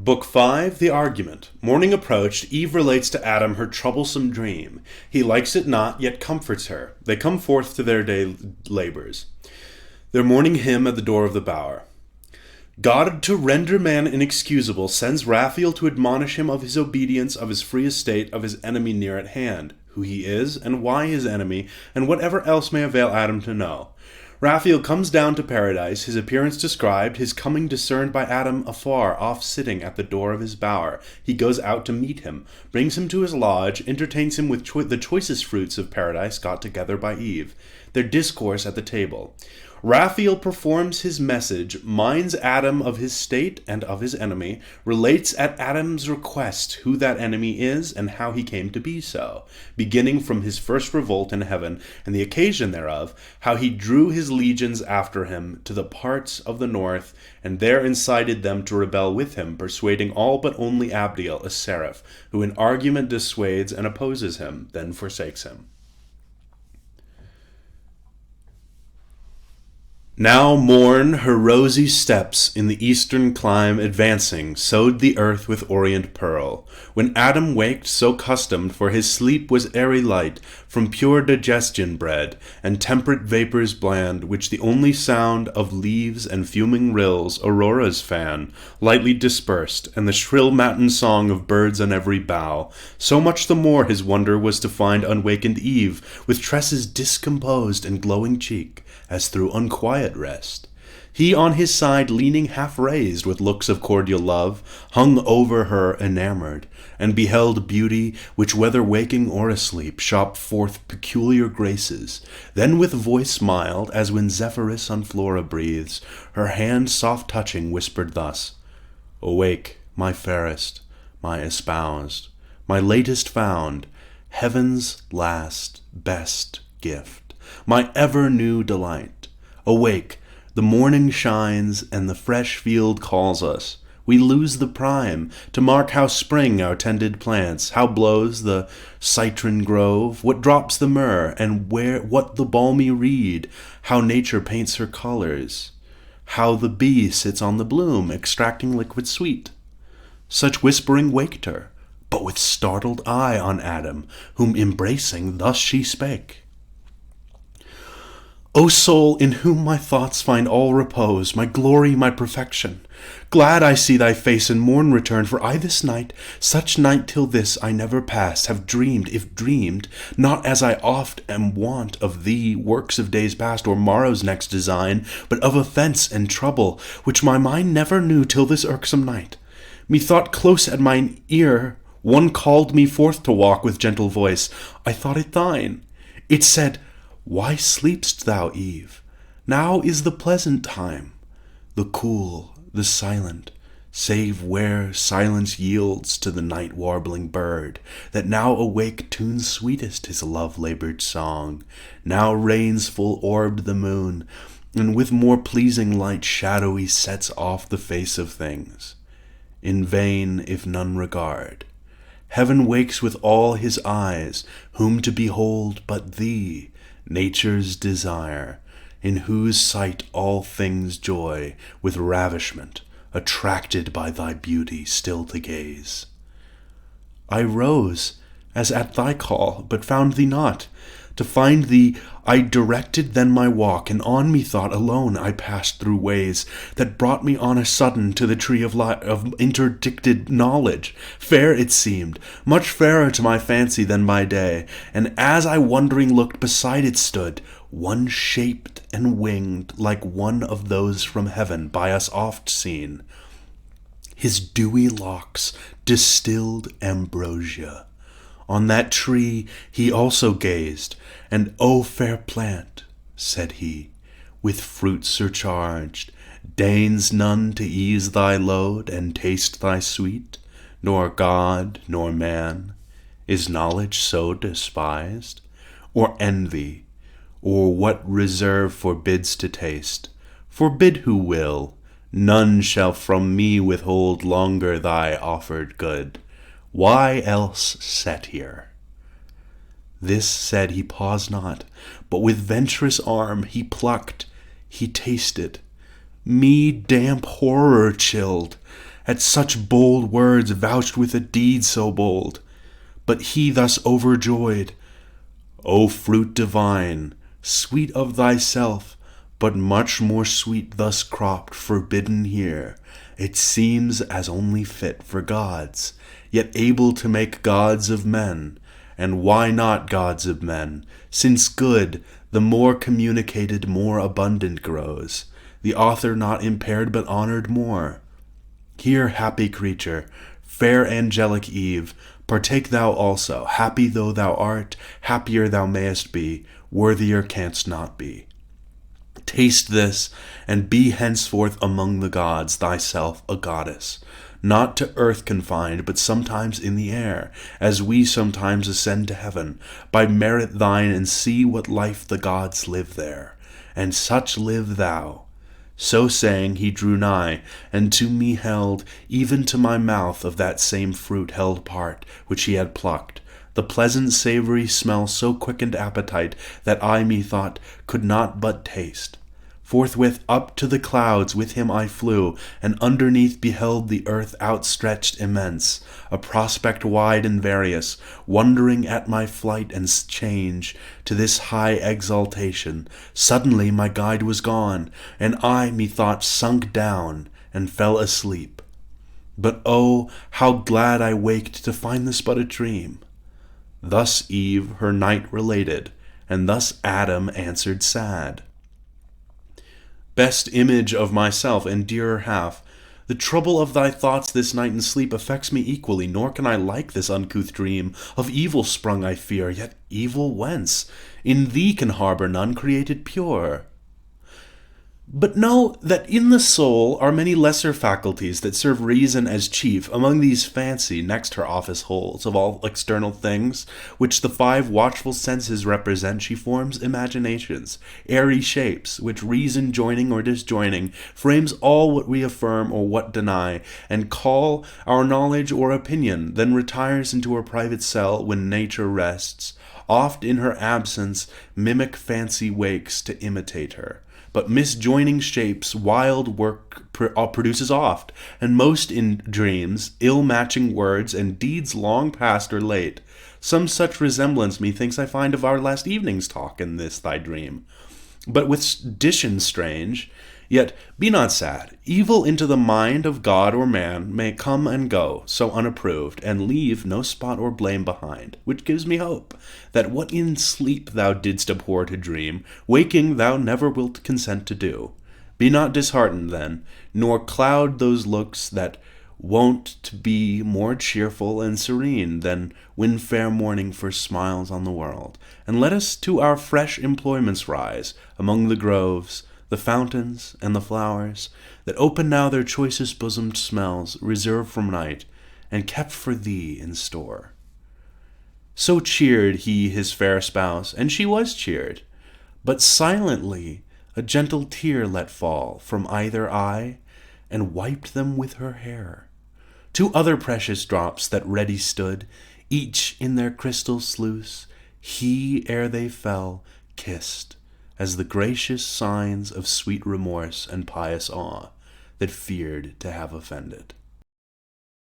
Book 5, The Argument. Morning approached, Eve relates to Adam her troublesome dream. He likes it not, yet comforts her. They come forth to their day labors. Their morning hymn at the door of the bower. God, to render man inexcusable, sends Raphael to admonish him of his obedience, of his free estate, of his enemy near at hand, who he is, and why his enemy, and whatever else may avail Adam to know. Raphael comes down to paradise, his appearance described, his coming discerned by Adam afar off sitting at the door of his bower. He goes out to meet him, brings him to his lodge, entertains him with the choicest fruits of paradise got together by Eve. Their discourse at the table. Raphael performs his message, minds Adam of his state and of his enemy, relates at Adam's request who that enemy is and how he came to be so, beginning from his first revolt in heaven and the occasion thereof, how he drew his legions after him to the parts of the north, and there incited them to rebel with him, persuading all but only Abdiel, a seraph, who in argument dissuades and opposes him, then forsakes him. Now morn, her rosy steps in the eastern clime advancing, sowed the earth with orient pearl. When Adam waked, so customed, for his sleep was airy light, from pure digestion bred, and temperate vapors bland, which the only sound of leaves and fuming rills, Aurora's fan, lightly dispersed, and the shrill matin song of birds on every bough. So much the more his wonder was to find unwakened Eve, with tresses discomposed and glowing cheek, as through unquiet rest. He on his side leaning half raised with looks of cordial love, hung over her enamored, and beheld beauty, which whether waking or asleep, shot forth peculiar graces. Then with voice mild, as when Zephyrus on Flora breathes, her hand soft touching, whispered thus, Awake, my fairest, my espoused, my latest found, heaven's last, best gift, my ever new delight. Awake, the morning shines, and the fresh field calls us. We lose the prime, to mark how spring our tended plants, how blows the citron grove, what drops the myrrh, and what the balmy reed, how nature paints her colors, how the bee sits on the bloom, extracting liquid sweet. Such whispering waked her, but with startled eye on Adam, whom embracing thus she spake. O soul, in whom my thoughts find all repose, my glory, my perfection, glad I see thy face and morn return, for I this night, such night till this I never passed, have dreamed, if dreamed, not as I oft am wont of thee, works of days past, or morrow's next design, but of offence and trouble, which my mind never knew till this irksome night. Methought close at mine ear one called me forth to walk with gentle voice. I thought it thine. It said, Why sleep'st thou, Eve? Now is the pleasant time, the cool, the silent, save where silence yields to the night-warbling bird, that now awake tunes sweetest his love-labored song, now reigns full-orbed the moon, and with more pleasing light shadowy sets off the face of things. In vain, if none regard. Heaven wakes with all his eyes, whom to behold but thee, nature's desire, in whose sight all things joy, with ravishment, attracted by thy beauty still to gaze. I rose, as at thy call, but found thee not. To find thee, I directed then my walk, and on methought alone I passed through ways that brought me on a sudden to the tree of interdicted knowledge. Fair it seemed, much fairer to my fancy than by day, and as I wondering looked, beside it stood, one shaped and winged like one of those from heaven by us oft seen. His dewy locks distilled ambrosia. On that tree he also gazed, and O fair plant, said he, with fruit surcharged, deigns none to ease thy load and taste thy sweet, nor God nor man. Is knowledge so despised? Or envy, or what reserve forbids to taste? Forbid who will, none shall from me withhold longer thy offered good. Why else set here? This said, he paused not, but with venturous arm he plucked, he tasted. Me damp horror chilled, at such bold words vouched with a deed so bold. But he thus overjoyed, O fruit divine, sweet of thyself, but much more sweet thus cropped, forbidden here, it seems as only fit for gods, yet able to make gods of men. And why not gods of men? Since good, the more communicated, more abundant grows, the author not impaired but honored more. Here, happy creature, fair angelic Eve, partake thou also, happy though thou art, happier thou mayest be, worthier canst not be. Taste this, and be henceforth among the gods, thyself a goddess, not to earth confined, but sometimes in the air, as we sometimes ascend to heaven, by merit thine, and see what life the gods live there, and such live thou. So saying, he drew nigh, and to me held, even to my mouth, of that same fruit held part, which he had plucked. The pleasant savoury smell so quickened appetite, that I, methought, could not but taste. Forthwith up to the clouds with him I flew, and underneath beheld the earth outstretched immense, a prospect wide and various, wondering at my flight and change to this high exaltation. Suddenly my guide was gone, and I, methought, sunk down and fell asleep. But oh, how glad I waked to find this but a dream. Thus Eve her night related, and thus Adam answered sad. Best image of myself and dearer half, the trouble of thy thoughts this night in sleep affects me equally, nor can I like this uncouth dream. Of evil sprung I fear, yet evil whence? In thee can harbour none created pure. But know that in the soul are many lesser faculties that serve reason as chief. Among these fancy next her office holds of all external things, which the five watchful senses represent. She forms imaginations, airy shapes, which reason joining or disjoining frames all what we affirm or what deny, and call our knowledge or opinion, then retires into her private cell when nature rests. Oft in her absence mimic fancy wakes to imitate her. But misjoining shapes wild work produces oft, and most in dreams, ill-matching words and deeds long past or late. Some such resemblance methinks I find of our last evening's talk in this thy dream. But with dition strange, yet be not sad. Evil into the mind of God or man may come and go, so unapproved, and leave no spot or blame behind, which gives me hope, that what in sleep thou didst abhor to dream, waking thou never wilt consent to do. Be not disheartened then, nor cloud those looks that wont to be more cheerful and serene than when fair morning first smiles on the world. And let us to our fresh employments rise, among the groves, the fountains, and the flowers, that open now their choicest bosomed smells, reserved from night, and kept for thee in store. So cheered he his fair spouse, and she was cheered, but silently a gentle tear let fall from either eye, and wiped them with her hair. Two other precious drops that ready stood, each in their crystal sluice, he, ere they fell, kissed, as the gracious signs of sweet remorse and pious awe that feared to have offended.